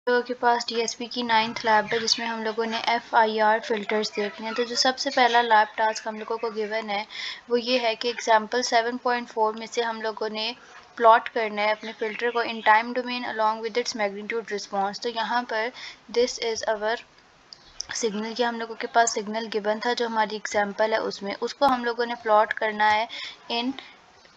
लोगों के पास DSP की 9th लैब है जिसमें हम लोगों ने FIR फ़िल्टर्स देखने हैं। तो जो सबसे पहला लैब टास्क हम लोगों को गिवन है वो ये है कि एग्जाम्पल 7.4 में से हम लोगों ने प्लॉट करना है अपने फ़िल्टर को इन time domain along with its magnitude response. तो यहाँ पर दिस इज़ अवर सिग्नल कि हम लोगों के पास सिग्नल गिवन था जो हमारी एग्जाम्पल है उसमें उसको हम लोगों ने प्लॉट करना है इन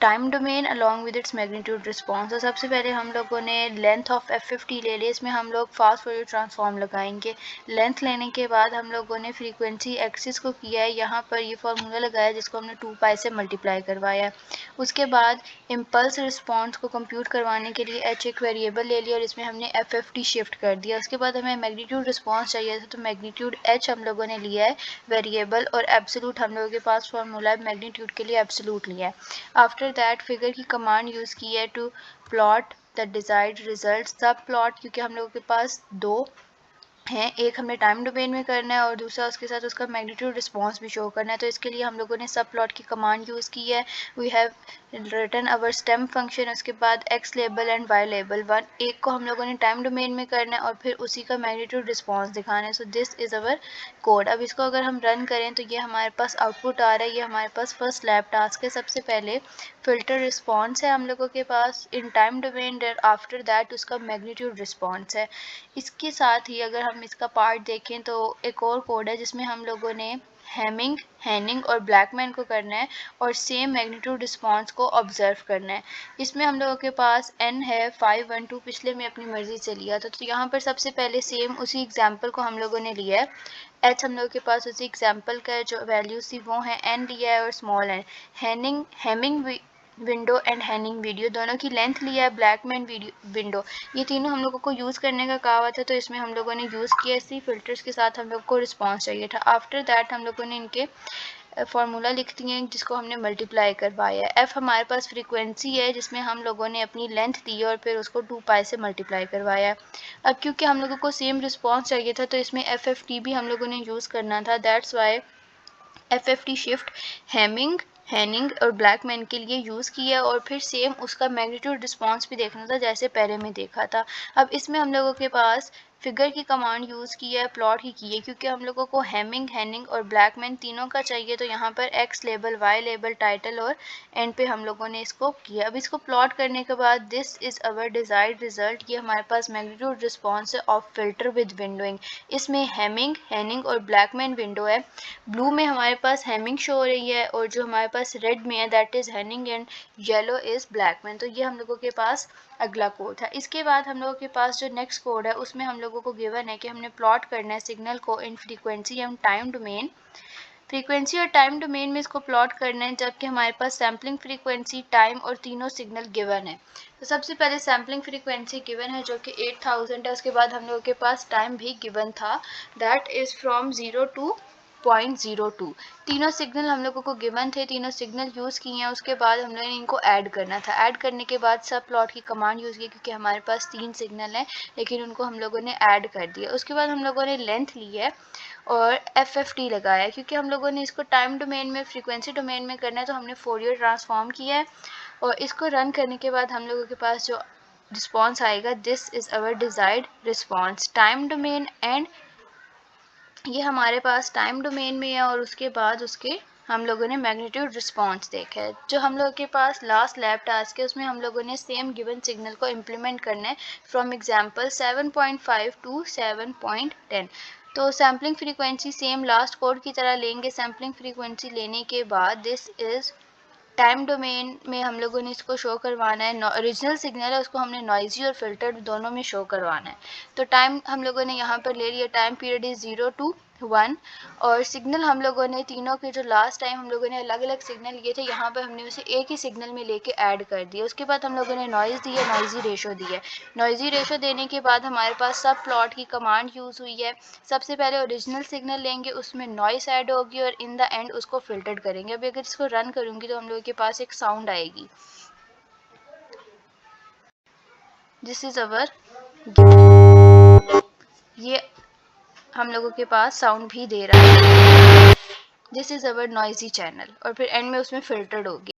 time domain along with its magnitude response. तो सबसे पहले हम लोगों ने लेंथ ऑफ F50 ले ली। इसमें हम लोग फास्ट फॉरवर्ड ट्रांसफॉर्म लगाएंगे। लेंथ लेने के बाद हम लोगों ने फ्रीक्वेंसी एक्सिस को किया है, यहाँ पर ये फार्मूला लगाया जिसको हमने 2π से मल्टीप्लाई करवाया। उसके बाद इम्पल्स रिस्पॉन्स को कंप्यूट करवाने के लिए H एक वेरिएबल ले लिया और इसमें हमने F50 शिफ्ट कर दिया। उसके बाद हमें मैग्नीट्यूड रिस्पॉन्स चाहिए था तो मैग्नीट्यूड H हम लोगों ने लिया है वेरिएबल, और एब्सोलूट हम लोगों के पास फार्मूला है मैग्नीट्यूड के लिए एब्सोलूट लिया है। आफ्टर दैट फिगर की कमांड यूज़ की है to plot the desired result. Subplot क्योंकि हम लोगों के पास दो हैं, एक हमने टाइम डोमेन में करना है और दूसरा उसके साथ उसका मैग्नीट्यूड रिस्पॉन्स भी शो करना है। तो इसके लिए हम लोगों ने सब प्लॉट की कमांड यूज़ की है। We have written our stem function, उसके बाद x label and y label one. एक को हम लोगों ने टाइम डोमेन में करना है और फिर उसी का मैग्नीट्यूड रिस्पॉन्स दिखाना है। So this is our code. अब इसको अगर हम रन करें तो ये हमारे पास आउटपुट आ रहा है। ये हमारे पास फर्स्ट लैब टास्क है। सबसे पहले फिल्टर रिस्पॉन्स है हम लोगों के पास in time domain, after that उसका मैग्नीट्यूड रिस्पॉन्स है। इसके साथ ही अगर हम इसका पार्ट देखें तो एक और कोड है जिसमें हम लोगों ने हैमिंग, हैनिंग और ब्लैकमैन को करना है और सेम मैग्नीट्यूड रिस्पॉन्स को ऑब्जर्व करना है। इसमें हम लोगों के पास n है 5 1 2, पिछले में अपनी मर्जी से लिया था तो यहाँ पर सबसे पहले सेम उसी एग्जाम्पल को हम लोगों ने लिया है। h हम लोगों के पास उसी एग्जाम्पल का जो वैल्यूज थी वो है, n लिया है और small n। Hanning, Hamming window and Hanning video दोनों की लेंथ लिया है, ब्लैकमैन विंडो, ये तीनों हम लोगों को यूज़ करने का कहा हुआ था तो इसमें हम लोगों ने यूज़ किया। इसी फिल्टर्स के साथ हम लोग को रिस्पॉन्स चाहिए था। आफ्टर दैट हम लोगों ने इनके फार्मूला लिख दिए हैं जिसको हमने मल्टीप्लाई करवाया है। f हमारे पास फ्रीक्वेंसी है जिसमें हम लोगों ने अपनी लेंथ दी है और फिर उसको 2π से मल्टीप्लाई करवाया है। अब क्योंकि हम लोगों को सेम रिस्पॉन्स चाहिए था तो इसमें FFT भी हम लोगों ने यूज़ करना था। That's why FFT shift Hamming, Hanning और ब्लैकमैन के लिए यूज़ किया और फिर सेम उसका मैग्नीट्यूड रिस्पॉन्स भी देखना था जैसे पहले में देखा था। अब इसमें हम लोगों के पास फिगर की कमांड यूज़ की है, प्लॉट ही की है क्योंकि हम लोगों को हैमिंग, हैनिंग और ब्लैकमैन तीनों का चाहिए तो यहाँ पर x label, y label, title और एंड पे हम लोगों ने इसको किया। अब इसको प्लॉट करने के बाद this is our desired result. ये हमारे पास मैग्नीट्यूड रिस्पॉन्स है ऑफ फिल्टर विद विंडोइंग। इसमें हैमिंग, हैनिंग और ब्लैकमैन विंडो है। ब्लू में हमारे पास हैमिंग शो हो रही है और जो हमारे पास रेड में है that is Hanning and yellow is Blackman. तो ये हम लोगों के पास अगला कोड था। इसके बाद हम लोगों के पास जो नेक्स्ट कोड है उसमें हम लोगों को गिवन है कि हमने प्लॉट करना है सिग्नल को in frequency and time domain. Frequency और टाइम डोमेन में इसको प्लॉट करना है जबकि हमारे पास सैम्पलिंग फ्रीक्वेंसी, टाइम और तीनों सिग्नल गिवन है। तो सबसे पहले सैम्पलिंग फ्रीक्वेंसी गिवन है जो कि 8000 है। उसके बाद हम लोगों के पास टाइम भी गिवन था दैट इज़ फ्रॉम 0 to 0.02। तीनों सिग्नल हम लोगों को गिवन थे, तीनों सिग्नल यूज़ किए हैं। उसके बाद हम लोगों ने इनको ऐड करना था। ऐड करने के बाद सब प्लॉट की कमांड यूज़ की क्योंकि हमारे पास 3 सिग्नल हैं लेकिन उनको हम लोगों ने ऐड कर दिया। उसके बाद हम लोगों ने लेंथ ली है और FFT लगाया क्योंकि हम लोगों ने इसको टाइम डोमेन में, फ्रीक्वेंसी डोमेन में करना है तो हमने फोरियर ट्रांसफॉर्म किया है और इसको रन करने के बाद हम लोगों के पास जो रिस्पॉन्स आएगा this is our desired response. Time domain and ये हमारे पास टाइम डोमेन में है और उसके बाद उसके हम लोगों ने मैग्नीट्यूड रिस्पॉन्स देखा है। जो हम लोगों के पास लास्ट लैब टास्क है उसमें हम लोगों ने सेम गिवन सिग्नल को इम्प्लीमेंट करना है फ्रॉम एग्जांपल 7.5 to 7.10। तो sampling frequency same last code की तरह लेंगे। सैम्पलिंग फ्रीक्वेंसी लेने के बाद दिस इज़ टाइम डोमेन में हम लोगों ने इसको शो करवाना है। ओरिजिनल सिग्नल है उसको हमने नॉइजी और फिल्टर्ड दोनों में शो करवाना है। तो टाइम हम लोगों ने यहाँ पर ले लिया, टाइम पीरियड इज़ 0 to 1 और सिग्नल हम लोगों ने तीनों के जो लास्ट टाइम हम लोगों ने अलग अलग सिग्नल लिए थे यहाँ पर हमने उसे एक ही सिग्नल में लेके ऐड कर दिया। उसके बाद हम लोगों ने नॉइज़ दी है, नॉइजी रेशो दी है। नॉइजी रेशो देने के बाद हमारे पास सब प्लॉट की कमांड यूज़ हुई है। सबसे पहले ओरिजिनल सिग्नल लेंगे, उसमें नॉइस ऐड होगी और इन द एंड उसको फिल्टर्ड करेंगे। अभी अगर इसको रन करूँगी तो हम लोगों के पास एक साउंड आएगी। दिस इज़ अवर, ये हम लोगों के पास साउंड भी दे रहा है। This is our noisy channel और फिर एंड में उसमें फिल्टर्ड होगी।